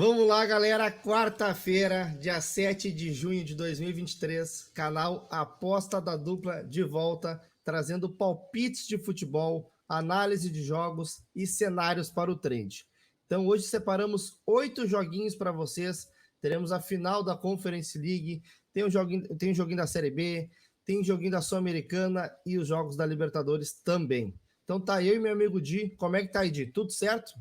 Vamos lá, galera. Quarta-feira, dia 7 de junho de 2023, canal Aposta da Dupla de volta, trazendo palpites de futebol, análise de jogos e cenários para o trade. Então, hoje separamos 8 joguinhos para vocês. Teremos a final da Conference League, tem um joguinho da Série B, tem um joguinho da Sul-Americana e os jogos da Libertadores também. Então, tá eu e meu amigo Di. Como é que tá aí, Di? Tudo certo?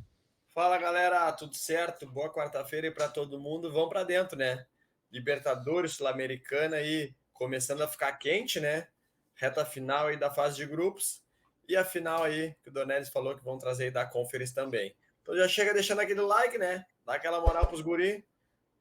Fala galera, tudo certo? Boa quarta-feira aí para todo mundo. Vamos para dentro, né? Libertadores, Sul-Americana aí começando a ficar quente, né? Reta final aí da fase de grupos e a final aí que o Dornelles falou que vão trazer aí da Conference também. Então já chega deixando aquele like, né? Dá aquela moral pros guri.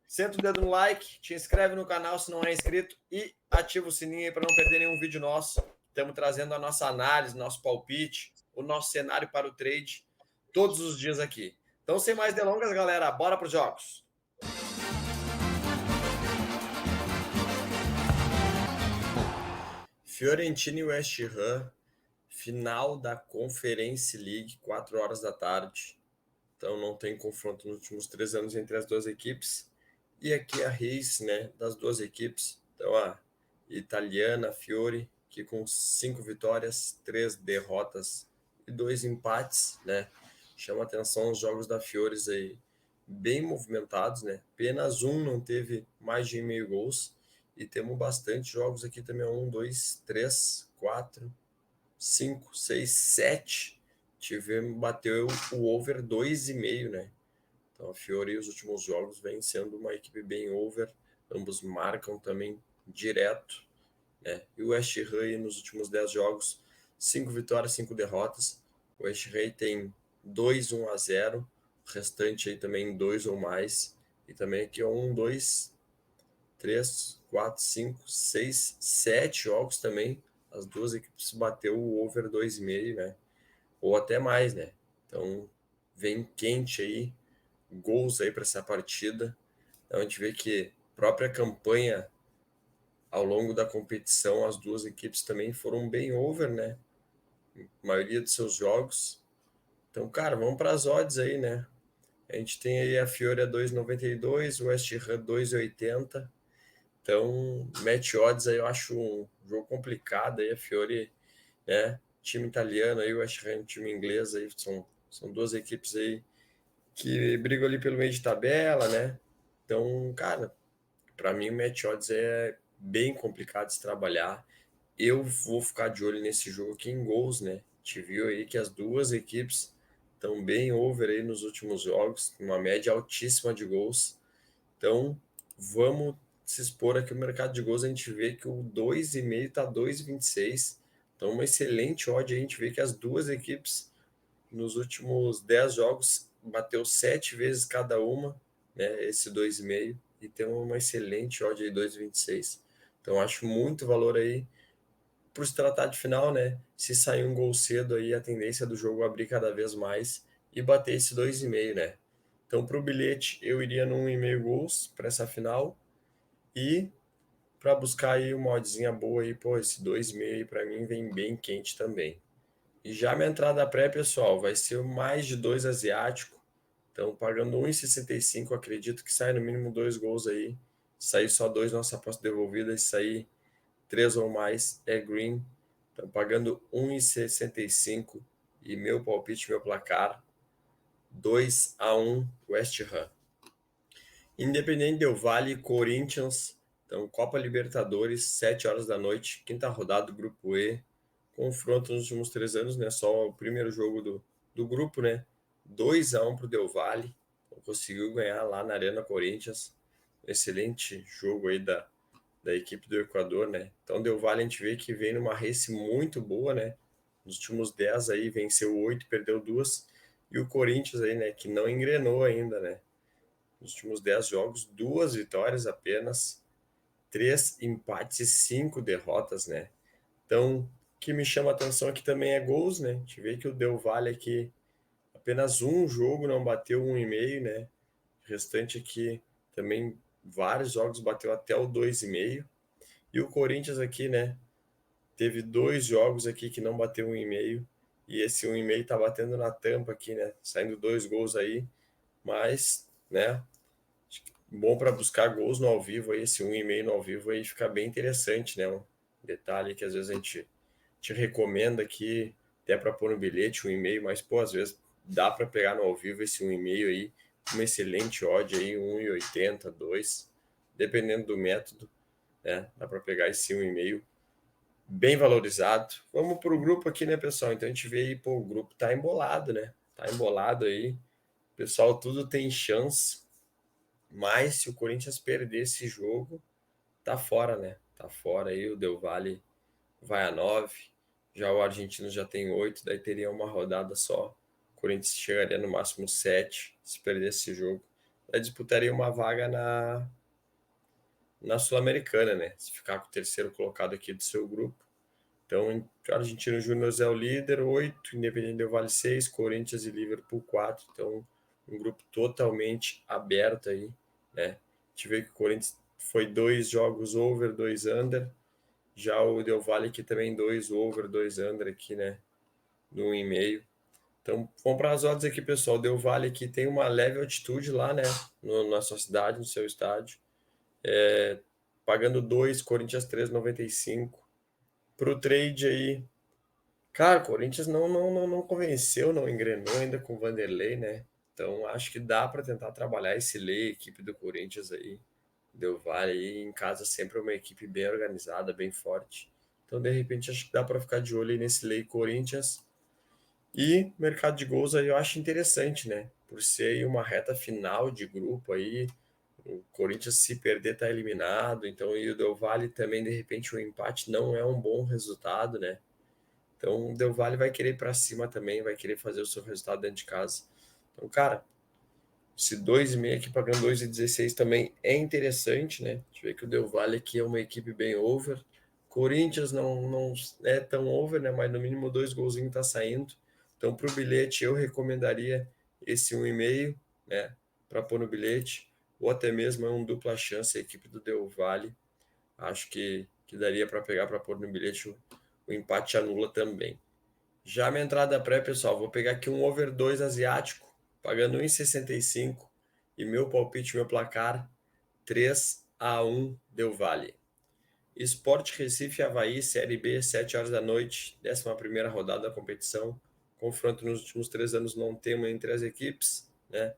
Senta o dedo no like, te inscreve no canal se não é inscrito e ativa o sininho aí para não perder nenhum vídeo nosso. Estamos trazendo a nossa análise, nosso palpite, o nosso cenário para o trade todos os dias aqui. Então, sem mais delongas, galera, bora para os jogos. Fiorentina e West Ham, final da Conference League, 4 horas da tarde. Então não tem confronto nos últimos 3 anos entre as duas equipes. E aqui a race, né, das duas equipes. Então a italiana Fiore, que com 5 vitórias, 3 derrotas e 2 empates, né? Chama atenção os jogos da Fiores aí bem movimentados, né? Apenas um não teve mais de meio gols. E temos bastante jogos aqui também. 1, 2, 3, 4, 5, 6, 7. Bateu o over 2,5, né? Então a Fiore, os últimos jogos, vem sendo uma equipe bem over. Ambos marcam também direto, né? E o West Ham, nos últimos 10 jogos, 5 vitórias, 5 derrotas. O West Ham tem 2-1-0. O restante aí também 2 ou mais. E também aqui 1, 2, 3, 4, 5, 6, 7 jogos também. As duas equipes bateu o over 2,5, né? Ou até mais, né? Então vem quente aí, gols aí para essa partida. Então a gente vê que a própria campanha ao longo da competição, as duas equipes também foram bem over, né? A maioria dos seus jogos. Então, cara, vamos para as odds aí, né? A gente tem aí a Fiore a 2,92, o West Ham 2,80. Então, match odds aí eu acho um jogo complicado aí, a Fiore, né? Time italiano aí, o West Ham, time inglês aí, são duas equipes aí que brigam ali pelo meio de tabela, né? Então, cara, para mim o match odds é bem complicado de se trabalhar. Eu vou ficar de olho nesse jogo aqui em gols, né? A gente viu aí que as duas equipes estão bem over aí nos últimos jogos, uma média altíssima de gols. Então, vamos se expor aqui no mercado de gols, a gente vê que o 2,5 está 2,26. Então, uma excelente odd, a gente vê que as duas equipes nos últimos 10 jogos bateu 7 vezes cada uma, né, esse 2,5, e tem uma excelente odd aí 2,26. Então, acho muito valor aí por se tratar de final, né? Se sair um gol cedo aí, a tendência do jogo é abrir cada vez mais e bater esse 2,5, né? Então, para o bilhete, eu iria no 1,5 gols para essa final e para buscar aí uma oddzinha boa aí, pô, esse 2,5 para mim vem bem quente também. E já minha entrada pré, pessoal, vai ser mais de 2 asiático. Então, pagando 1,65, acredito que sai no mínimo 2 gols aí. Se sair só 2, nossa aposta devolvida. Se sair 3 ou mais, é green. Então, pagando 1,65 e meu palpite, meu placar, 2-1 West Ham. Independente Del Valle, Corinthians. Então, Copa Libertadores, 7 horas da noite, quinta rodada do Grupo E. Confronto nos últimos 3 anos, né? Só o primeiro jogo do grupo, né? 2-1 para o Del Valle. Então, conseguiu ganhar lá na Arena Corinthians. Excelente jogo aí da equipe do Equador, né? Então, Del Valle a gente vê que vem numa race muito boa, né? Nos últimos 10 aí, venceu 8, perdeu 2. E o Corinthians aí, né? Que não engrenou ainda, né? Nos últimos 10 jogos, 2 vitórias apenas, 3 empates e 5 derrotas, né? Então, o que me chama a atenção aqui também é gols, né? A gente vê que o Del Valle aqui, apenas um jogo não bateu 1,5, né? O restante aqui também, vários jogos bateu até o 2,5. E o Corinthians aqui, né? Teve 2 jogos aqui que não bateu 1,5. E esse 1,5 tá batendo na tampa aqui, né? Saindo 2 gols aí. Mas, né? bom para buscar gols no ao vivo aí, esse 1,5 no ao vivo aí fica bem interessante, né? Um detalhe que às vezes a gente te recomenda aqui, até para pôr no bilhete 1,5, mas pô, às vezes dá para pegar no ao vivo esse 1,5 aí, uma excelente odd aí, 1,80, 2, dependendo do método, né? Dá para pegar esse 1,5 bem valorizado. Vamos para o grupo aqui, né, pessoal? Então a gente vê aí, pô, o grupo tá embolado, né? Tá embolado aí. Pessoal, tudo tem chance, mas se o Corinthians perder esse jogo, tá fora, né? Tá fora aí, o Del Valle vai a 9, já o argentino já tem 8, daí teria uma rodada só. O Corinthians chegaria no máximo 7 se perder esse jogo. Daí disputaria uma vaga na Sul-Americana, né? Se ficar com o terceiro colocado aqui do seu grupo. Então, o Argentino Júnior é o líder, 8, Independente Del Valle 6, Corinthians e Liverpool 4. Então, um grupo totalmente aberto aí, né? A gente vê que o Corinthians foi 2 jogos over, 2 under. Já o Del Valle aqui também 2 over, 2 under aqui, né? No 1,5. Então, vamos para as odds aqui, pessoal. O Del Valle aqui tem uma leve altitude lá, né? Na sua cidade, no seu estádio. Pagando 2, Corinthians 3,95. Para o trade aí, cara, o Corinthians não convenceu, não engrenou ainda com o Vanderlei, né? Então acho que dá para tentar trabalhar esse lei, equipe do Corinthians aí, Del Valle aí, em casa sempre é uma equipe bem organizada, bem forte. Então de repente acho que dá para ficar de olho aí nesse lei Corinthians. E mercado de gols aí eu acho interessante, né? Por ser aí uma reta final de grupo aí, o Corinthians se perder tá eliminado, então e o Del Valle também de repente o empate não é um bom resultado, né? Então, o Del Valle vai querer ir para cima também, vai querer fazer o seu resultado dentro de casa. Então, cara, esse 2,5 aqui pagando 2,16 também é interessante, né? A gente vê que o Del Valle aqui é uma equipe bem over. Corinthians não é tão over, né? Mas no mínimo 2 golzinhos tá saindo. Então, para o bilhete, eu recomendaria esse 1,5, né? Para pôr no bilhete. Ou até mesmo é um dupla chance a equipe do Del Valle. Acho que daria para pegar para pôr no bilhete. O empate anula também. Já minha entrada pré, pessoal, vou pegar aqui um over 2 asiático, pagando 1,65 e meu palpite, meu placar 3-1 Del Valle. Sport Recife Avaí, Série B, 7 horas da noite, 11ª rodada da competição. Confronto nos últimos 3 anos não temos entre as equipes, né?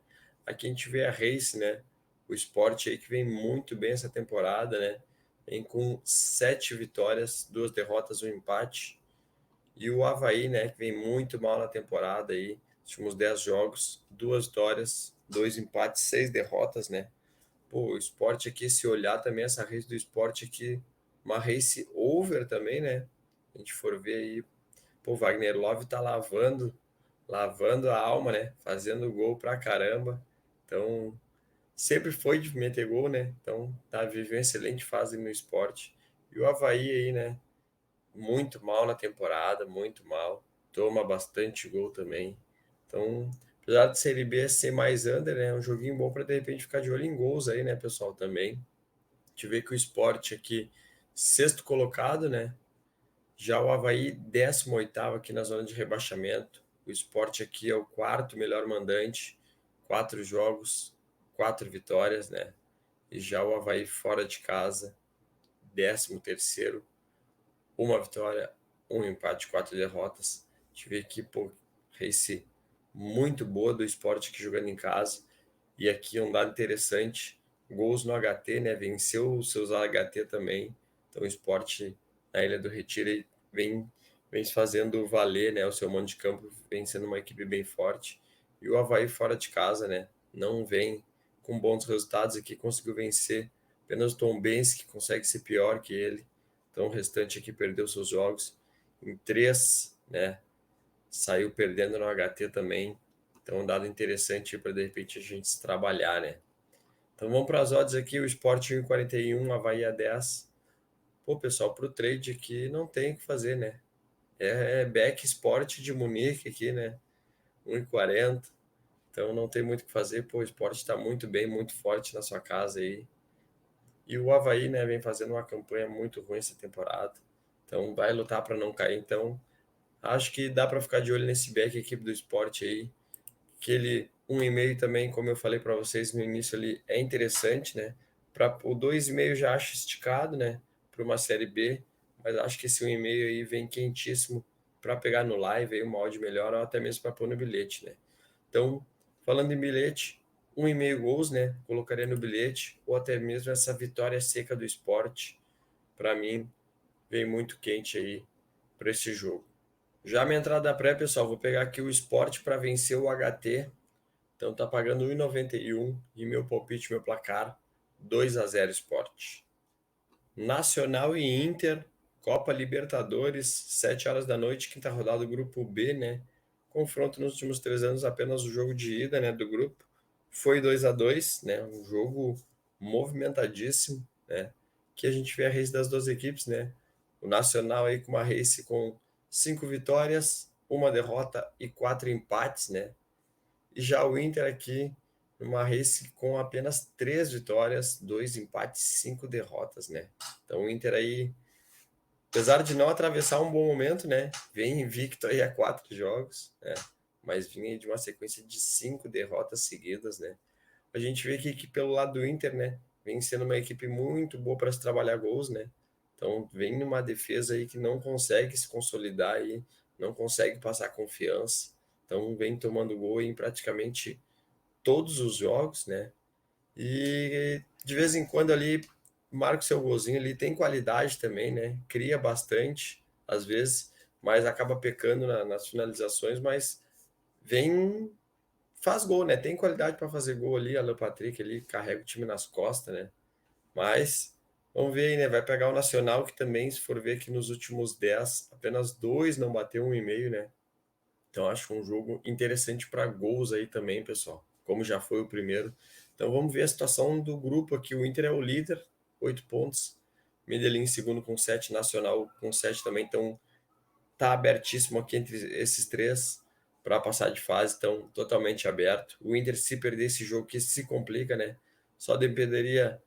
Aqui a gente vê a Race, né? O Sport aí que vem muito bem essa temporada, né? Vem com 7 vitórias, 2 derrotas, um empate. E o Avaí, né, que vem muito mal na temporada aí, últimos 10 jogos, 2 vitórias, 2 empates, 6 derrotas, né? Pô, o esporte aqui, se olhar também essa race do esporte aqui, uma race over também, né? A gente for ver aí, pô, Wagner Love tá lavando a alma, né? Fazendo gol pra caramba. Então, sempre foi de meter gol, né? Então, tá vivendo uma excelente fase no esporte. E o Avaí aí, né? Muito mal na temporada, muito mal. Toma bastante gol também. Então, apesar de Série B ser mais under, né? É um joguinho bom para de repente ficar de olho em gols aí, né, pessoal? Também. A gente vê que o Sport aqui, sexto colocado, né? Já o Avaí, 18º aqui na zona de rebaixamento. O Sport aqui é o quarto melhor mandante, 4 jogos, 4 vitórias, né? E já o Avaí fora de casa, 13º, uma vitória, um empate, 4 derrotas. A gente vê aqui, pô, race muito boa do esporte que jogando em casa. E aqui um dado interessante, gols no HT, né? Venceu os seus HT também. Então o esporte na Ilha do Retiro vem fazendo valer, né? O seu mando de campo vem sendo uma equipe bem forte. E o Avaí fora de casa, né? Não vem com bons resultados aqui, conseguiu vencer apenas o Tombense, que consegue ser pior que ele. Então o restante aqui perdeu seus jogos. Em 3, né? Saiu perdendo no HT também. Então um dado interessante para de repente a gente se trabalhar, né? Então vamos para as odds aqui, o Sport 1,41, Avaí a 10. Pô, pessoal, para o trade aqui não tem o que fazer, né? É Back Sport de Munique aqui, né? 1,40. Então não tem muito o que fazer. Pô, o Sport está muito bem, muito forte na sua casa aí. E o Avaí, né, vem fazendo uma campanha muito ruim essa temporada. Então vai lutar para não cair. Então acho que dá para ficar de olho nesse back equipe do esporte aí. Aquele 1,5 também, como eu falei para vocês no início ali, é interessante, né? O 2,5 já acho esticado, né? Para uma série B, mas acho que esse 1,5 aí vem quentíssimo para pegar no live, aí uma odd melhor, ou até mesmo para pôr no bilhete, né? Então, falando em bilhete, 1,5 gols, né? Colocaria no bilhete, ou até mesmo essa vitória seca do Sport, para mim, vem muito quente aí para esse jogo. Já minha entrada pré, pessoal, vou pegar aqui o Sport para vencer o HT. Então tá pagando 1,91 e meu palpite, meu placar 2-0 Sport. Nacional e Inter, Copa Libertadores, 7 horas da noite, quinta rodada do grupo B, né? Confronto nos últimos 3 anos, apenas o jogo de ida, né, do grupo. Foi 2-2, né? Um jogo movimentadíssimo, né? Que a gente vê a race das duas equipes, né? O Nacional aí com uma race com 5 vitórias, uma derrota e 4 empates, né? E já o Inter aqui, numa race com apenas 3 vitórias, 2 empates, 5 derrotas, né? Então o Inter aí, apesar de não atravessar um bom momento, né? Vem invicto aí a 4 jogos, né? Mas vinha de uma sequência de 5 derrotas seguidas, né? A gente vê que pelo lado do Inter, né? Vem sendo uma equipe muito boa para se trabalhar gols, né? Então vem numa defesa aí que não consegue se consolidar aí, não consegue passar confiança. Então vem tomando gol em praticamente todos os jogos, né? E de vez em quando ali marca o seu golzinho, ele tem qualidade também, né? Cria bastante, às vezes, mas acaba pecando nas finalizações, mas vem, faz gol, né? Tem qualidade para fazer gol ali, Alan Patrick ali carrega o time nas costas, né? Mas vamos ver aí, né? Vai pegar o Nacional, que também, se for ver que nos últimos 10, apenas 2 não bateu 1,5, né? Então acho um jogo interessante para gols aí também, pessoal, como já foi o primeiro. Então vamos ver a situação do grupo aqui. O Inter é o líder, 8 pontos. Medellín em segundo com 7, Nacional com 7 também. Então tá abertíssimo aqui entre esses três para passar de fase, então totalmente aberto. O Inter, se perder esse jogo, que se complica, né? Só dependeria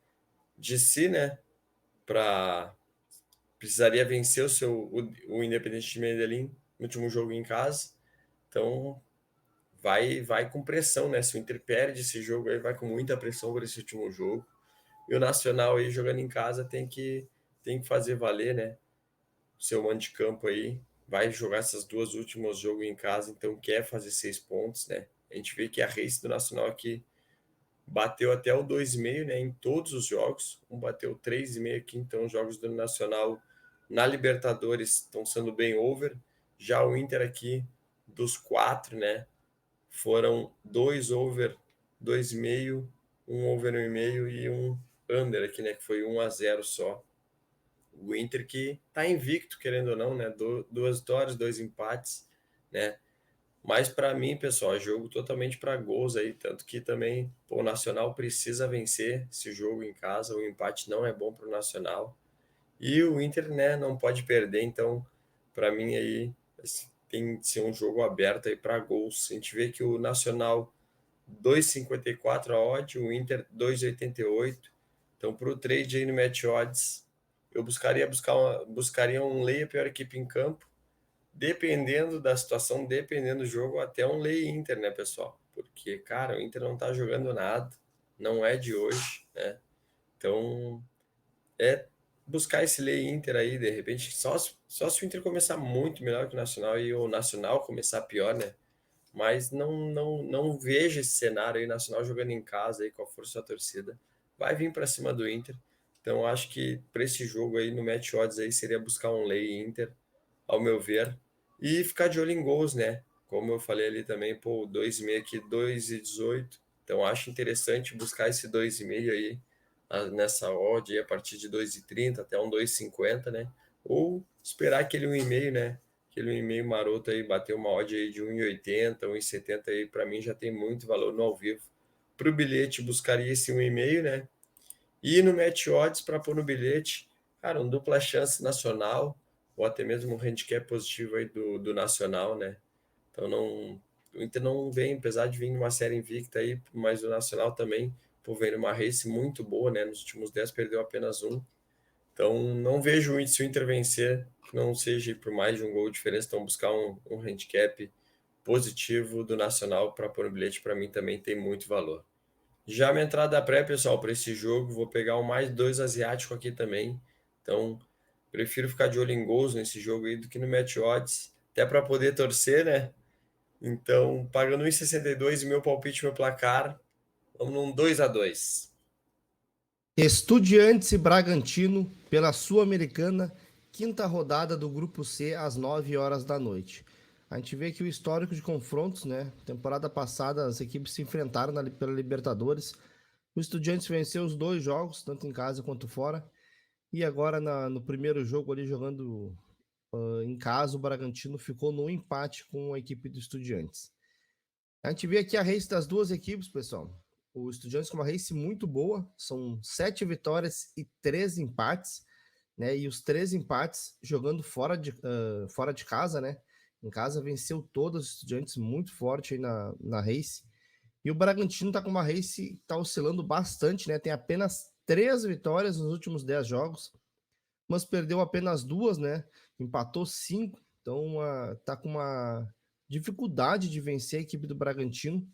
de si, né? Para precisaria vencer o Independente de Medellín no último jogo em casa. Então vai com pressão, né? Se o Inter perde esse jogo aí, vai com muita pressão por esse último jogo. E o Nacional aí jogando em casa tem que fazer valer, né? O seu mando de campo aí. Vai jogar esses dois últimos jogos em casa, então quer fazer 6 pontos, né? A gente vê que a race do Nacional aqui bateu até o 2,5, né? Em todos os jogos. Bateu 3,5 aqui, então os jogos do Nacional na Libertadores estão sendo bem over. Já o Inter aqui, dos 4, né? Foram 2 over 2,5, um over 1,5 e um under aqui, né? Que foi 1-0 só. O Inter que tá invicto, querendo ou não, né? Duas vitórias, 2 empates, né? Mas para mim, pessoal, é jogo totalmente para gols aí, tanto que também pô, o Nacional precisa vencer esse jogo em casa, o empate não é bom para o Nacional. E o Inter, né, não pode perder, então para mim aí assim, tem que ser um jogo aberto aí para gols. A gente vê que o Nacional 2,54 a odd, o Inter 2,88. Então, para o trade aí no Match Odds, eu buscaria um lay a pior equipe em campo, dependendo da situação, dependendo do jogo, até um lay Inter, né, pessoal? Porque, cara, o Inter não tá jogando nada, não é de hoje, né? Então, é buscar esse lay Inter aí, de repente, só se o Inter começar muito melhor que o Nacional e o Nacional começar pior, né? Mas não vejo esse cenário aí, Nacional jogando em casa aí com a força da torcida. Vai vir para cima do Inter. Então acho que para esse jogo aí no match odds aí seria buscar um lay Inter, ao meu ver, e ficar de olho em gols, né? Como eu falei ali também, pô, 2,5 aqui, 2,18. Então acho interessante buscar esse 2,5 aí nessa odd aí, a partir de 2,30 até um 2,50, né? Ou esperar aquele 1,5, né? Aquele 1,5 maroto aí, bater uma odd aí de 1,80, 1,70 aí, para mim já tem muito valor no ao vivo. Para o bilhete, buscaria esse 1,5, né? E no match odds, para pôr no bilhete, cara, um dupla chance nacional, ou até mesmo um handicap positivo aí do nacional, né? Então não, o Inter não vem, apesar de vir numa série invicta aí, mas o nacional também, por vem numa race muito boa, né? Nos últimos 10 perdeu apenas um. Então, não vejo se o Inter vencer, que não seja por mais de um gol de diferença, então buscar um handicap positivo do Nacional para pôr no bilhete, para mim também tem muito valor. Já minha entrada pré, pessoal, para esse jogo, vou pegar o mais 2 asiático aqui também. Então, prefiro ficar de olho em gols nesse jogo aí do que no match odds, até para poder torcer, né? Então, pagando 1,62 e meu palpite, meu placar, vamos num 2-2. Estudiantes e Bragantino pela Sul-Americana, quinta rodada do Grupo C, às 9 horas da noite. A gente vê aqui o histórico de confrontos, né? Temporada passada as equipes se enfrentaram pela Libertadores. O Estudiantes venceu os 2 jogos, tanto em casa quanto fora. E agora no primeiro jogo ali jogando em casa, o Bragantino ficou no empate com a equipe do Estudiantes. A gente vê aqui a race das duas equipes, pessoal. O Estudiantes com uma race muito boa, são 7 vitórias e 3 empates, né? E os 3 empates jogando fora de casa, né? Em casa venceu todos os Estudiantes muito forte aí na race. E o Bragantino tá com uma race que tá oscilando bastante, né? Tem apenas 3 vitórias nos últimos 10 jogos, mas perdeu apenas 2, né? Empatou 5, então tá com uma dificuldade de vencer a equipe do Bragantino,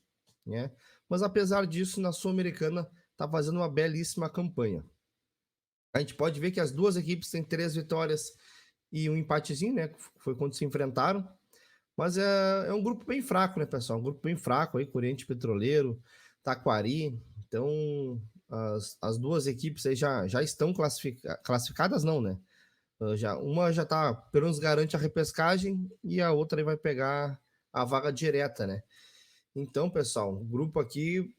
né? Mas apesar disso, na Sul-Americana tá fazendo uma belíssima campanha. A gente pode ver que as duas equipes têm 3 vitórias e um empatezinho, né? Foi quando se enfrentaram. Mas é um grupo bem fraco, né, pessoal? Um grupo bem fraco aí, Corinthians Petroleiro, Taquari. Então, as duas equipes aí já estão classificadas, não, né? Uma já tá, pelo menos garante a repescagem e a outra aí vai pegar a vaga direta, né? Então, pessoal, o grupo aqui,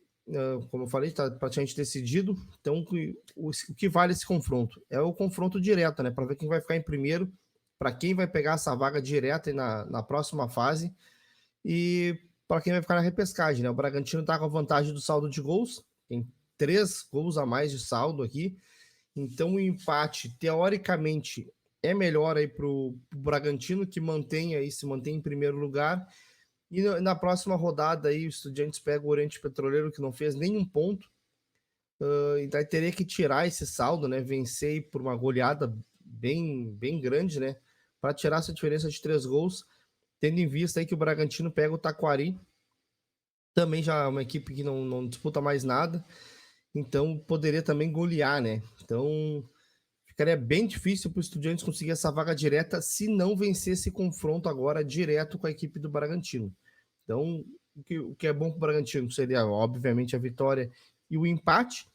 como eu falei, está praticamente decidido. Então, o que vale esse confronto? É o confronto direto, né? Para ver quem vai ficar em primeiro, para quem vai pegar essa vaga direta na próxima fase e para quem vai ficar na repescagem, né? O Bragantino está com a vantagem do saldo de gols, tem 3 gols a mais de saldo aqui. Então, o empate, teoricamente, é melhor aí para o Bragantino, que se mantém em primeiro lugar. E na próxima rodada aí, o Estudiantes pega o Oriente Petroleiro, que não fez nenhum ponto. Então teria que tirar esse saldo, né? Vencer por uma goleada bem grande, né? Para tirar essa diferença de 3 gols, tendo em vista aí que o Bragantino pega o Taquari, também já é uma equipe que não disputa mais nada, então poderia também golear, né? Então ficaria bem difícil para o Estudiantes conseguir essa vaga direta se não vencer esse confronto agora direto com a equipe do Bragantino. Então, o que é bom para o Bragantino seria, obviamente, a vitória e o empate,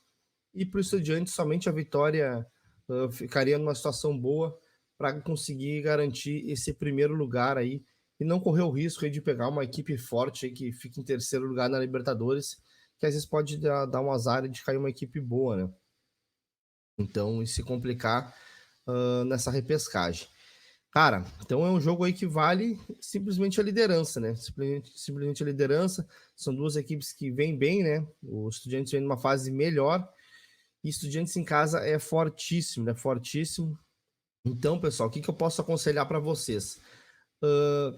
e para o Estudiantes somente a vitória ficaria numa situação boa para conseguir garantir esse primeiro lugar aí e não correr o risco aí de pegar uma equipe forte aí que fica em terceiro lugar na Libertadores, que às vezes pode dar um azar de cair uma equipe boa, né? Então, e se complicar nessa repescagem. Cara, então é um jogo aí que vale simplesmente a liderança, né? Simplesmente a liderança. São duas equipes que vêm bem, né? O Estudiantes vem numa fase melhor. E Estudiantes em casa é fortíssimo, né? Fortíssimo. Então, pessoal, o que eu posso aconselhar para vocês?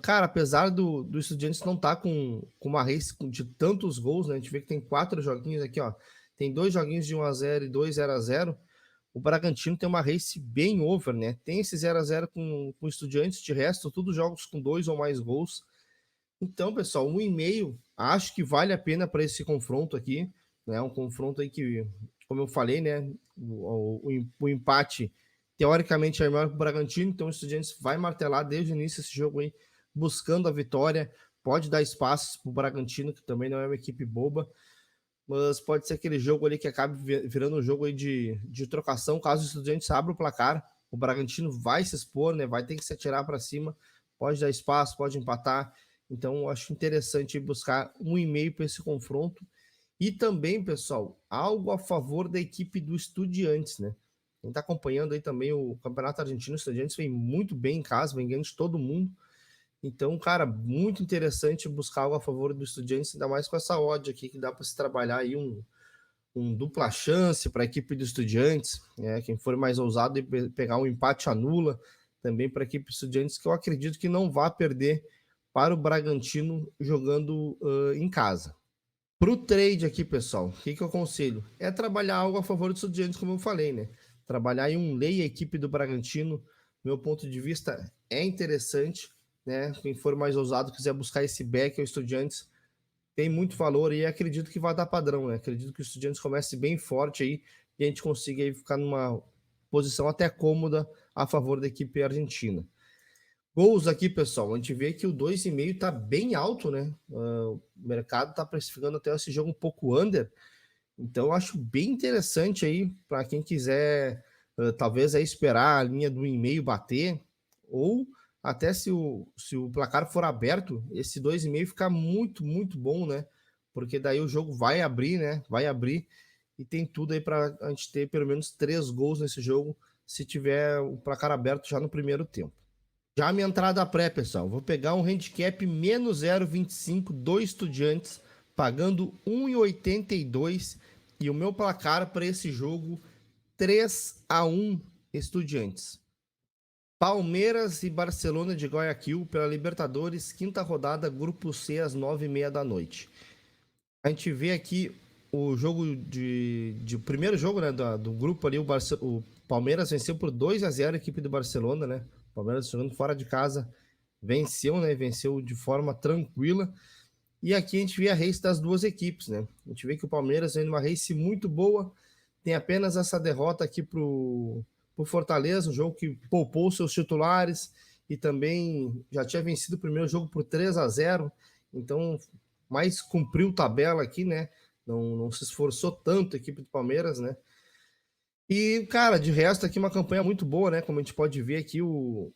Cara, apesar do Estudiantes não estar com uma race de tantos gols, né? A gente vê que tem 4 joguinhos aqui, ó. Tem 2 joguinhos de 1-0 e 2 0-0. O Bragantino tem uma race bem over, né? Tem esse 0-0 com Estudiantes, de resto, tudo jogos com 2 ou mais gols. Então, pessoal, 1,5 acho que vale a pena para esse confronto aqui, né? Um confronto aí que, como eu falei, né? O empate, teoricamente, é melhor para o Bragantino, então o Estudiantes vai martelar desde o início esse jogo aí, buscando a vitória. Pode dar espaços para o Bragantino, que também não é uma equipe boba, mas pode ser aquele jogo ali que acabe virando um jogo aí de trocação, caso o Estudiantes abra o placar, o Bragantino vai se expor, né? Vai ter que se atirar para cima, pode dar espaço, pode empatar. Então, eu acho interessante buscar 1,5 para esse confronto. E também, pessoal, algo a favor da equipe do Estudiantes, né? Quem está acompanhando aí também o Campeonato Argentino, o Estudiantes vem muito bem em casa, vem ganhando de todo mundo. Então, cara, muito interessante buscar algo a favor do Estudiantes, ainda mais com essa odd aqui, que dá para se trabalhar aí um dupla chance para a equipe do Estudiantes, né? Quem for mais ousado e pegar um empate anula também para a equipe do Estudiantes, que eu acredito que não vá perder para o Bragantino jogando em casa. Para o trade aqui, pessoal, o que eu aconselho? É trabalhar algo a favor do Estudiantes, como eu falei, né? Trabalhar em um lei a equipe do Bragantino, meu ponto de vista, é interessante. né? Quem for mais ousado, quiser buscar esse back ou Estudiantes, tem muito valor e acredito que vai dar padrão, né? Acredito que o Estudiantes comece bem forte aí e a gente consiga aí ficar numa posição até cômoda a favor da equipe argentina. Gols aqui, pessoal, a gente vê que o 2,5 tá bem alto, né? O mercado tá precificando até esse jogo um pouco under, então eu acho bem interessante aí para quem quiser talvez aí esperar a linha do 1,5 bater, ou até se o placar for aberto, esse 2,5 fica muito, muito bom, né? Porque daí o jogo vai abrir, né? Vai abrir e tem tudo aí para a gente ter pelo menos 3 gols nesse jogo, se tiver o placar aberto já no primeiro tempo. Já a minha entrada pré, pessoal, vou pegar um handicap menos 0,25 do Estudiantes, pagando 1,82 e o meu placar para esse jogo 3-1 Estudiantes. Palmeiras e Barcelona de Guayaquil pela Libertadores, quinta rodada, grupo C, às 9h30 da noite. A gente vê aqui o jogo de primeiro jogo, né, do grupo ali, o Palmeiras venceu por 2-0 a equipe do Barcelona, né? O Palmeiras jogando fora de casa venceu, né? Venceu de forma tranquila. E aqui a gente vê a race das duas equipes, né? A gente vê que o Palmeiras vem numa race muito boa, tem apenas essa derrota aqui pro Fortaleza, um jogo que poupou seus titulares e também já tinha vencido o primeiro jogo por 3-0, então mais cumpriu tabela aqui, né? Não se esforçou tanto a equipe do Palmeiras, né? E, cara, de resto aqui uma campanha muito boa, né? Como a gente pode ver aqui, o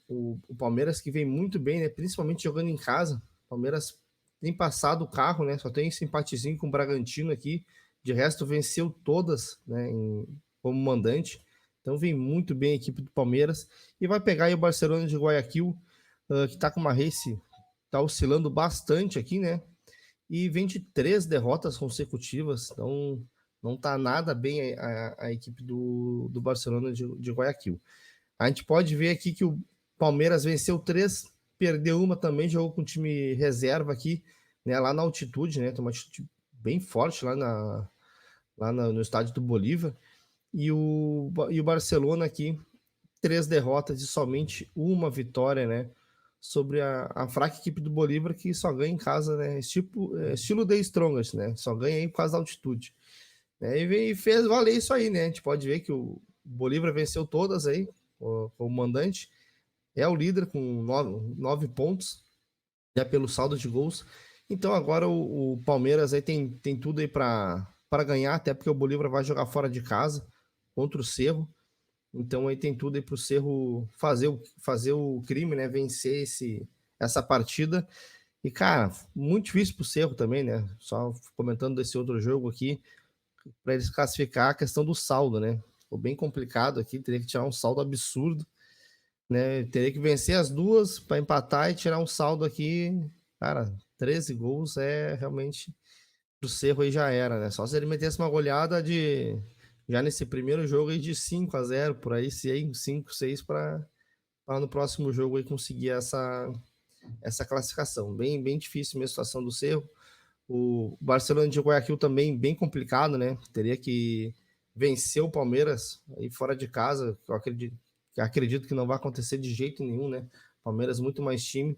Palmeiras que vem muito bem, né? Principalmente jogando em casa. O Palmeiras tem passado o carro, né? Só tem esse empatezinho com o Bragantino aqui. De resto, venceu todas, né? Como mandante. Então vem muito bem a equipe do Palmeiras. E vai pegar aí o Barcelona de Guayaquil, que tá com uma race, tá oscilando bastante aqui, né? E vem de 3 derrotas consecutivas. Então não tá nada bem a equipe do Barcelona de Guayaquil. A gente pode ver aqui que o Palmeiras venceu 3, perdeu uma também, jogou com time reserva aqui, né, lá na altitude, né, tem uma altitude bem forte no estádio do Bolívar, e o Barcelona aqui, 3 derrotas e somente uma vitória, né, sobre a fraca equipe do Bolívar, que só ganha em casa, né, estilo The Strongest, né, só ganha aí por causa da altitude. E fez valer isso aí, né? A gente pode ver que o Bolívar venceu todas aí, o mandante, é o líder com 9 pontos, já pelo saldo de gols. Então agora o Palmeiras aí tem tudo aí para ganhar, até porque o Bolívar vai jogar fora de casa contra o Cerro. Então aí tem tudo aí para o Cerro fazer o crime, né? Vencer essa partida. E, cara, muito difícil para o Cerro também, né? Só comentando desse outro jogo aqui, para eles classificar a questão do saldo, né? Ficou bem complicado aqui, teria que tirar um saldo absurdo, né? Teria que vencer as duas para empatar e tirar um saldo aqui. Cara, 13 gols é realmente pro Cerro aí já era, né? Só se ele metesse uma goleada já nesse primeiro jogo aí de 5-0 por aí, se aí 5, 6 para no próximo jogo aí conseguir essa classificação. Bem difícil mesmo a situação do Cerro. O Barcelona de Guayaquil também bem complicado, né? Teria que vencer o Palmeiras aí fora de casa. Eu acredito que não vai acontecer de jeito nenhum, né? Palmeiras muito mais time.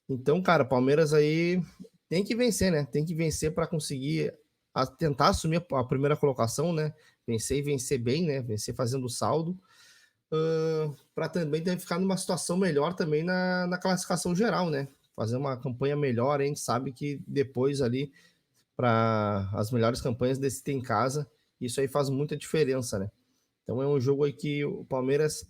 Então, cara, Palmeiras aí tem que vencer, né? Tem que vencer para conseguir tentar assumir a primeira colocação, né? Vencer e vencer bem, né? Vencer fazendo saldo. Para também ficar numa situação melhor também na classificação geral, né? Fazer uma campanha melhor, a gente sabe que depois ali, para as melhores campanhas decidem em casa, isso aí faz muita diferença, né? Então é um jogo aí que o Palmeiras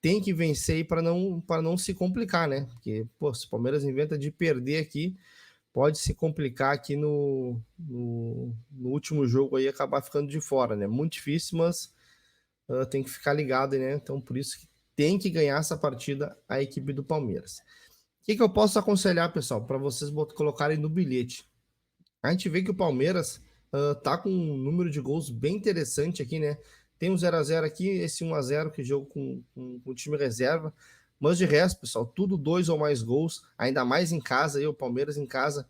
tem que vencer aí para não se complicar, né? Porque, pô, se o Palmeiras inventa de perder aqui, pode se complicar aqui no último jogo aí e acabar ficando de fora, né? Muito difícil, mas tem que ficar ligado, né? Então, por isso que tem que ganhar essa partida a equipe do Palmeiras. O que eu posso aconselhar, pessoal, para vocês colocarem no bilhete? A gente vê que o Palmeiras tá com um número de gols bem interessante aqui, né? Tem um 0-0 aqui, esse 1-0 que jogo com o time reserva. Mas de resto, pessoal, tudo 2 ou mais gols, ainda mais em casa, aí o Palmeiras em casa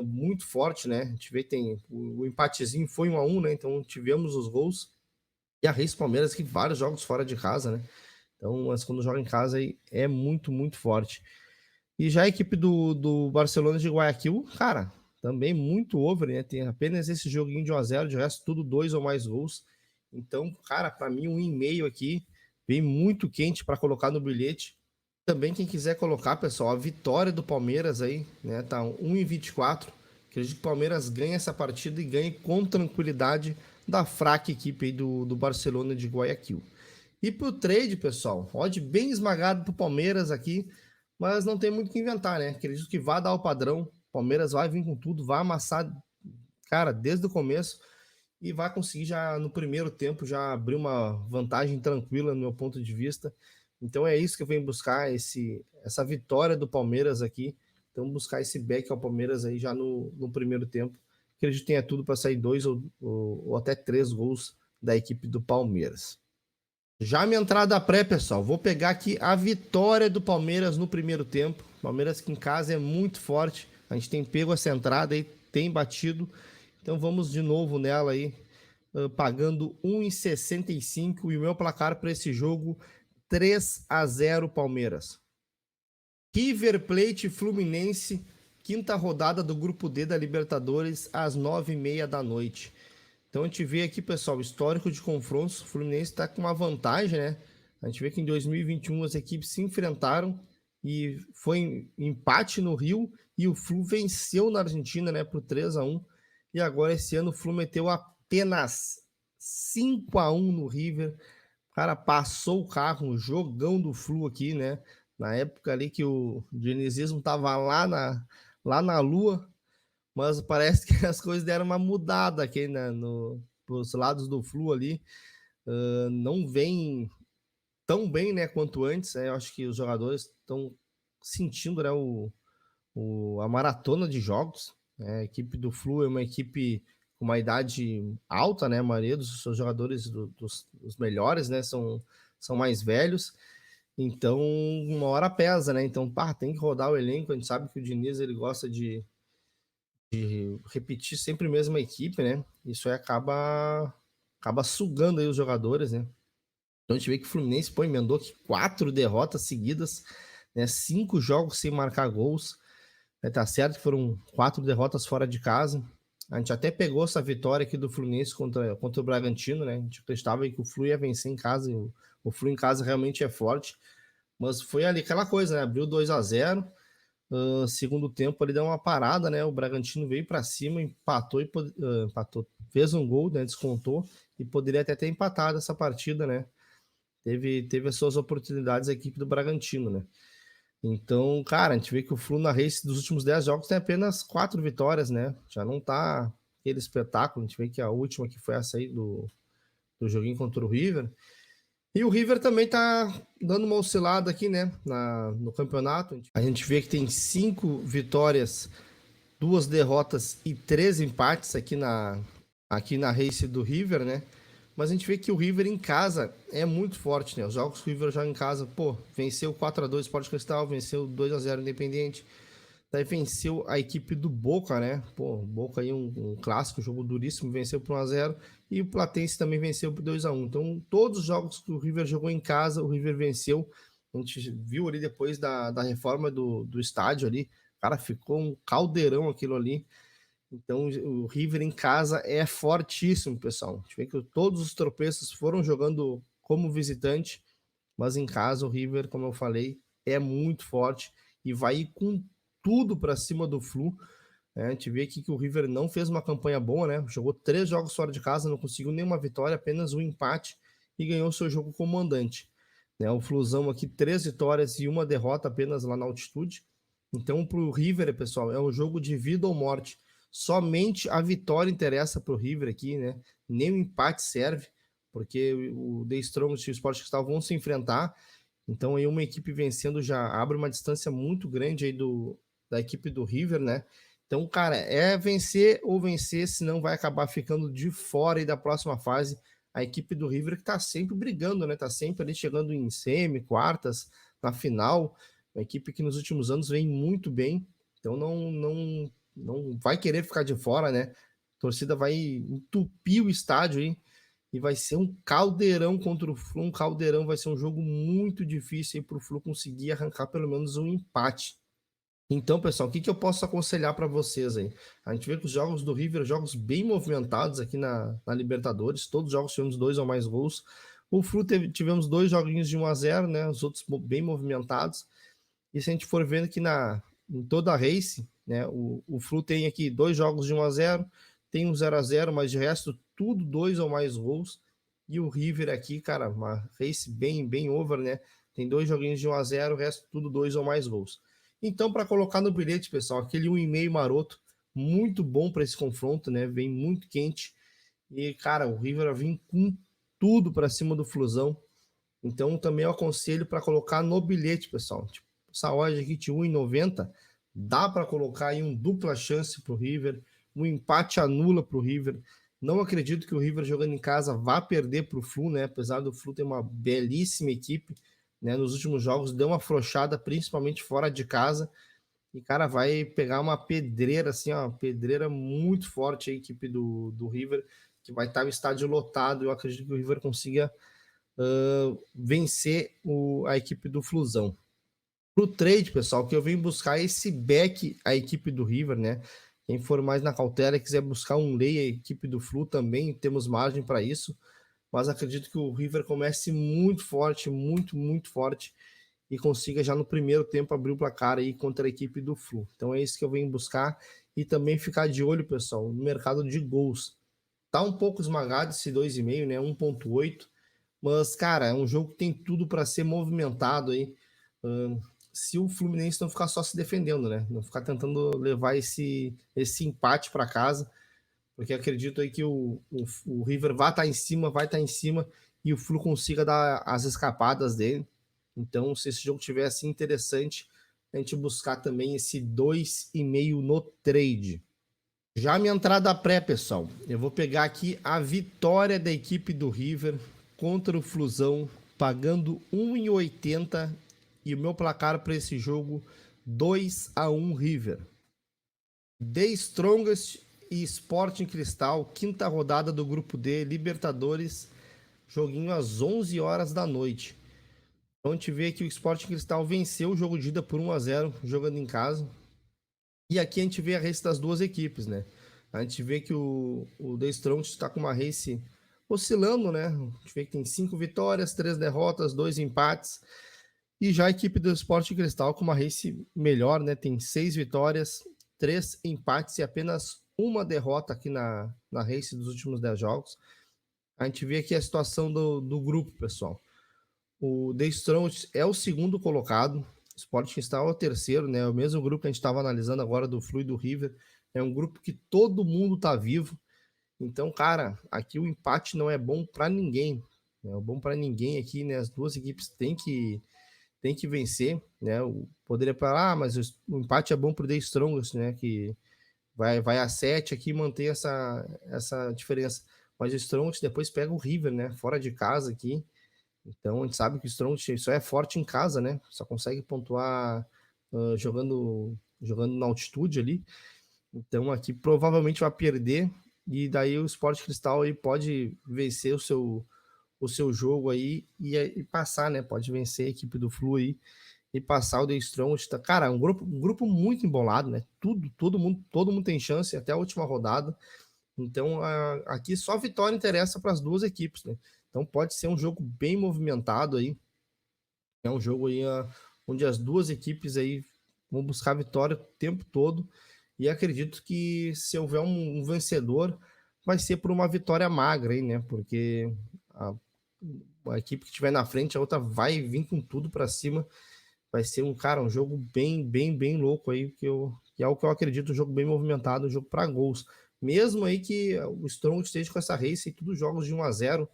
muito forte, né? A gente vê que tem o empatezinho foi 1-1, né? Então tivemos os gols. E a Reis Palmeiras que vários jogos fora de casa, né? Então, mas quando joga em casa aí é muito, muito forte. E já a equipe do Barcelona de Guayaquil, cara, também muito over, né? Tem apenas esse joguinho de 1-0, de resto tudo 2 ou mais gols. Então, cara, para mim 1,5 aqui vem muito quente para colocar no bilhete. Também quem quiser colocar, pessoal, a vitória do Palmeiras aí, né? Tá 1,24. Acredito que o Palmeiras ganha essa partida e ganhe com tranquilidade da fraca equipe aí do Barcelona de Guayaquil. E pro trade, pessoal, odd bem esmagado pro Palmeiras aqui, mas não tem muito o que inventar, né? Acredito que vai dar o padrão. Palmeiras vai vir com tudo, vai amassar, cara, desde o começo e vai conseguir já no primeiro tempo já abrir uma vantagem tranquila no meu ponto de vista. Então é isso que eu venho buscar, essa vitória do Palmeiras aqui. Então buscar esse back ao Palmeiras aí já no primeiro tempo. Acredito que tenha tudo para sair 2 ou até 3 gols da equipe do Palmeiras. Já minha entrada pré, pessoal, vou pegar aqui a vitória do Palmeiras no primeiro tempo. Palmeiras que em casa é muito forte. A gente tem pego essa entrada aí, tem batido. Então vamos de novo nela aí, pagando 1,65 e o meu placar para esse jogo 3-0 Palmeiras. River Plate Fluminense, quinta rodada do grupo D da Libertadores às 9h30 da noite. Então a gente vê aqui, pessoal, histórico de confrontos. O Fluminense está com uma vantagem, né? A gente vê que em 2021 as equipes se enfrentaram e foi empate no Rio e o Flu venceu na Argentina, né, por 3-1. E agora esse ano o Flu meteu apenas 5-1 no River. O cara passou o carro, um jogão do Flu aqui, né? Na época ali que o dinizismo tava lá na Lua, mas parece que as coisas deram uma mudada aqui, né, nos lados do Flu ali. Não vem tão bem, né, quanto antes. Eu acho que os jogadores estão sentindo, né, a maratona de jogos. A equipe do Flu é uma equipe com uma idade alta, né? A maioria dos seus jogadores, dos melhores, né, são mais velhos. Então, uma hora pesa, né? Então, tem que rodar o elenco. A gente sabe que o Diniz ele gosta de repetir sempre a mesma equipe, né? Isso aí acaba sugando aí os jogadores, né? Então a gente vê que o Fluminense emendou aqui 4 derrotas seguidas, né? 5 jogos sem marcar gols. Tá certo que foram 4 derrotas fora de casa. A gente até pegou essa vitória aqui do Fluminense contra o Bragantino, né? A gente acreditava que o Flu ia vencer em casa, e o Flu em casa realmente é forte. Mas foi ali aquela coisa, né? Abriu 2-0. Segundo tempo ele deu uma parada, né? O Bragantino veio para cima, empatou, fez um gol, né? Descontou e poderia até ter empatado essa partida, né? Teve as suas oportunidades a equipe do Bragantino, né? Então, cara, a gente vê que o Flu na race dos últimos 10 jogos tem apenas 4 vitórias, né? Já não tá aquele espetáculo. A gente vê que a última que foi essa aí do joguinho contra o River. E o River também tá dando uma oscilada aqui, né? No campeonato. A gente vê que tem 5 vitórias, 2 derrotas e 3 empates aqui na race do River, né? Mas a gente vê que o River em casa é muito forte, né? Os jogos que o River joga em casa, pô, venceu 4-2 Sport Cristal, venceu 2-0 Independiente. Daí venceu a equipe do Boca, né? Pô, Boca aí um clássico, jogo duríssimo, venceu por 1-0. E o Platense também venceu por 2-1. Então, todos os jogos que o River jogou em casa, o River venceu. A gente viu ali depois da reforma do estádio ali. Cara, ficou um caldeirão aquilo ali. Então, o River em casa é fortíssimo, pessoal. A gente vê que todos os tropeços foram jogando como visitante, mas em casa o River, como eu falei, é muito forte e vai ir com tudo para cima do Flu. A gente vê aqui que o River não fez uma campanha boa, né? Jogou 3 jogos fora de casa, não conseguiu nenhuma vitória, apenas um empate e ganhou seu jogo como mandante. O Flusão aqui, 3 vitórias e uma derrota apenas lá na altitude. Então, para o River, pessoal, é um jogo de vida ou morte. Somente a vitória interessa para o River aqui, né? Nem o empate serve, porque o The Strongest e o Sport Cristal vão se enfrentar. Então, aí uma equipe vencendo já abre uma distância muito grande aí da equipe do River, né? Então, cara, é vencer ou vencer, senão vai acabar ficando de fora aí da próxima fase. A equipe do River que tá sempre brigando, né? Tá sempre ali chegando em semi, quartas, na final. Uma equipe que nos últimos anos vem muito bem. Então, não vai querer ficar de fora, né? A torcida vai entupir o estádio aí e vai ser um caldeirão contra o Flu, um caldeirão, vai ser um jogo muito difícil aí para o Flu conseguir arrancar pelo menos um empate. Então, pessoal, o que eu posso aconselhar para vocês aí? A gente vê que os jogos do River, jogos bem movimentados aqui na Libertadores, todos os jogos tivemos 2 ou mais gols. O Flu tivemos 2 joguinhos de 1-0, né? Os outros bem movimentados. E se a gente for vendo que em toda a race, né? O Flu tem aqui 2 jogos de 1-0, tem um 0-0, mas de resto, tudo 2 ou mais gols. E o River aqui, cara, uma race bem over, né? Tem 2 joguinhos de 1-0, o resto tudo 2 ou mais gols. Então, para colocar no bilhete, pessoal, aquele 1,5 maroto, muito bom para esse confronto, né? Vem muito quente. E, cara, o River vem com tudo para cima do Flusão. Então, também eu aconselho para colocar no bilhete, pessoal. Tipo, essa odd aqui de 1,90, dá para colocar aí um dupla chance para o River, um empate anula para o River. Não acredito que o River jogando em casa vá perder para o Flu, né? Apesar do Flu ter uma belíssima equipe, né? Nos últimos jogos deu uma afrouxada, principalmente fora de casa. E, cara, vai pegar uma pedreira, assim, ó, uma pedreira muito forte a equipe do River, que vai estar o estádio lotado. Eu acredito que o River consiga vencer a equipe do Flusão. Para o trade, pessoal, que eu venho buscar esse back a equipe do River, né? Quem for mais na cautela e quiser buscar um lay a equipe do Flu também, temos margem para isso. Mas acredito que o River comece muito forte, muito forte, e consiga já no primeiro tempo abrir o placar aí contra a equipe do Flu. Então é isso que eu venho buscar e também ficar de olho, pessoal, no mercado de gols. Tá um pouco esmagado esse 2,5, né? 1,8. Mas, cara, é um jogo que tem tudo para ser movimentado aí. Se o Fluminense não ficar só se defendendo, né? Não ficar tentando levar esse empate para casa, porque acredito aí que o River vai estar em cima e o Flu consiga dar as escapadas dele. Então, se esse jogo tiver assim interessante, a gente buscar também esse 2,5 no trade. Já a minha entrada pré, pessoal, eu vou pegar aqui a vitória da equipe do River contra o Flusão, pagando 1,80 e o meu placar para esse jogo 2-1 River. The Strongest e Sporting Cristal, quinta rodada do grupo D, Libertadores, joguinho às 11 horas da noite. Então a gente vê que o Sporting Cristal venceu o jogo de ida por 1-0, jogando em casa. E aqui a gente vê a race das duas equipes, né? A gente vê que o The Strongest está com uma race oscilando, né? A gente vê que tem 5 vitórias, 3 derrotas, 2 empates. E já a equipe do Sport Cristal com uma race melhor, né? Tem 6 vitórias, 3 empates e apenas uma derrota aqui na race dos últimos 10 jogos. A gente vê aqui a situação do grupo, pessoal. O The Strongest é o segundo colocado, o Sport Cristal é o terceiro, né? O mesmo grupo que a gente estava analisando agora do Flu e do River. É um grupo que todo mundo tá vivo. Então, cara, aqui o empate não é bom para ninguém. Não é bom para ninguém aqui, né? As duas equipes têm que vencer, né? Poderia falar, mas o empate é bom pro The Strongest, né? Que vai a 7 aqui e mantém essa diferença. Mas o Strongest depois pega o River, né? Fora de casa aqui. Então a gente sabe que o Strongest só é forte em casa, né? Só consegue pontuar jogando na altitude ali. Então aqui provavelmente vai perder e daí o Sport Cristal aí pode vencer o seu jogo aí e passar, né? Pode vencer a equipe do Flu aí e passar o The Strongest. Cara, um grupo muito embolado, né? Todo mundo tem chance até a última rodada. Então aqui só vitória interessa para as duas equipes, né? Então pode ser um jogo bem movimentado aí. É um jogo aí onde as duas equipes aí vão buscar vitória o tempo todo. E acredito que se houver um vencedor, vai ser por uma vitória magra aí, né? Porque a equipe que estiver na frente, a outra vai vir com tudo para cima. Vai ser um jogo bem louco aí, que é o que eu acredito, um jogo bem movimentado, um jogo para gols. Mesmo aí que o Strong esteja com essa race e tudo jogos de 1-0,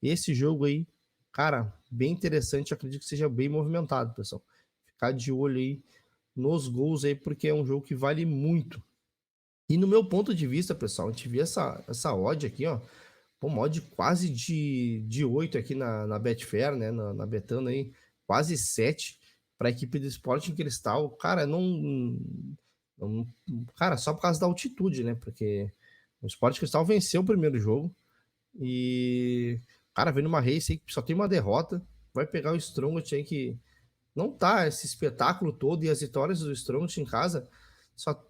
esse jogo aí, cara, bem interessante, acredito que seja bem movimentado, pessoal. Ficar de olho aí nos gols aí, porque é um jogo que vale muito. E no meu ponto de vista, pessoal, a gente vê essa odd aqui, ó, uma odd quase de 8 aqui na Betfair, né, na Betano aí, quase 7 para a equipe do Sporting Cristal. Cara, cara, só por causa da altitude, né, porque o Sporting Cristal venceu o primeiro jogo e, cara, vem numa race aí que só tem uma derrota, vai pegar o Strongest aí que Não tá esse espetáculo todo e as vitórias do Strongest em casa,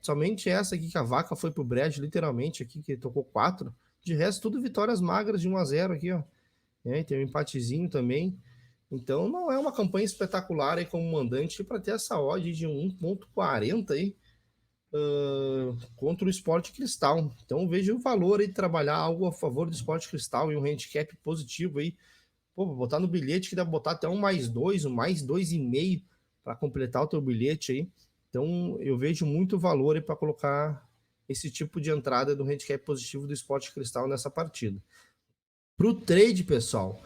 somente essa aqui que a vaca foi pro brejo, literalmente, aqui, que tocou 4. De resto, tudo vitórias magras de 1-0 aqui, ó. Tem um empatezinho também. Então, não é uma campanha espetacular aí como mandante para ter essa odd de 1,40 aí contra o Sport Cristal. Então, vejo o valor aí de trabalhar algo a favor do Sport Cristal e um handicap positivo aí. Pô, botar no bilhete que dá pra botar até um +2, um +2,5 para completar o teu bilhete aí. Então, eu vejo muito valor aí para colocar esse tipo de entrada do handicap positivo do Sport Cristal nessa partida. Pro trade, pessoal,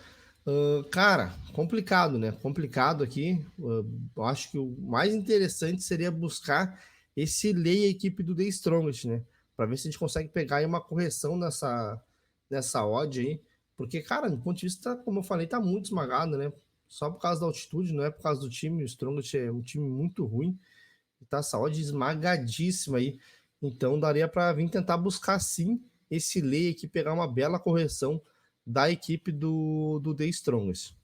cara, complicado, né? Complicado aqui. Eu acho que o mais interessante seria buscar esse lei equipe do The Strongest, né? Para ver se a gente consegue pegar aí uma correção nessa odd aí. Porque, cara, do ponto de vista, como eu falei, tá muito esmagado, né? Só por causa da altitude, não é por causa do time. O Strongest é um time muito ruim. E tá essa odd esmagadíssima aí. Então daria para vir tentar buscar sim esse lei aqui, pegar uma bela correção da equipe do The Strongest.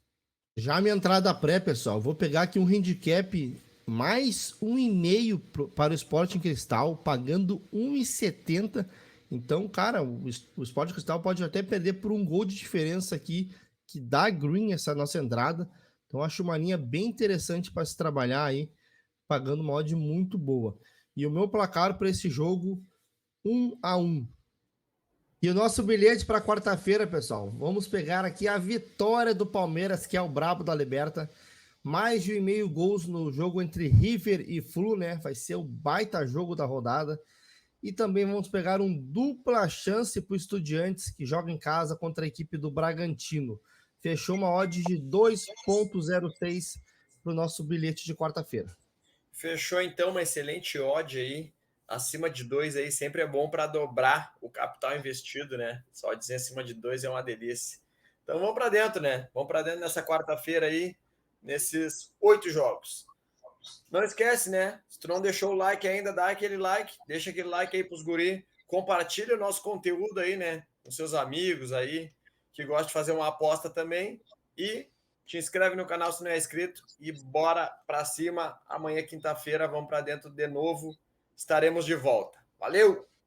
Já minha entrada pré, pessoal, vou pegar aqui um handicap mais 1,5 para o Sporting Cristal, pagando 1,70. Então, cara, o Sporting Cristal pode até perder por um gol de diferença aqui, que dá green essa nossa entrada. Então, acho uma linha bem interessante para se trabalhar aí, pagando uma odd muito boa. E o meu placar para esse jogo, 1-1. E o nosso bilhete para quarta-feira, pessoal, vamos pegar aqui a vitória do Palmeiras, que é o brabo da Liberta. Mais de 1,5 gols no jogo entre River e Flu, né? Vai ser o baita jogo da rodada. E também vamos pegar um dupla chance para o Estudiantes, que joga em casa contra a equipe do Bragantino. Fechou uma odd de 2,06 para o nosso bilhete de quarta-feira. Fechou então, uma excelente odd aí. Acima de 2 aí sempre é bom para dobrar o capital investido, né? Só dizer acima de 2 é uma delícia. Então vamos para dentro, né? Vamos para dentro nessa quarta-feira aí, nesses 8 jogos. Não esquece, né? Se tu não deixou o like ainda, dá aquele like, deixa aquele like aí pros guri, compartilha o nosso conteúdo aí, né? Com seus amigos aí, que gostam de fazer uma aposta também. E te inscreve no canal se não é inscrito e bora pra cima. Amanhã, quinta-feira, vamos para dentro de novo. Estaremos de volta. Valeu!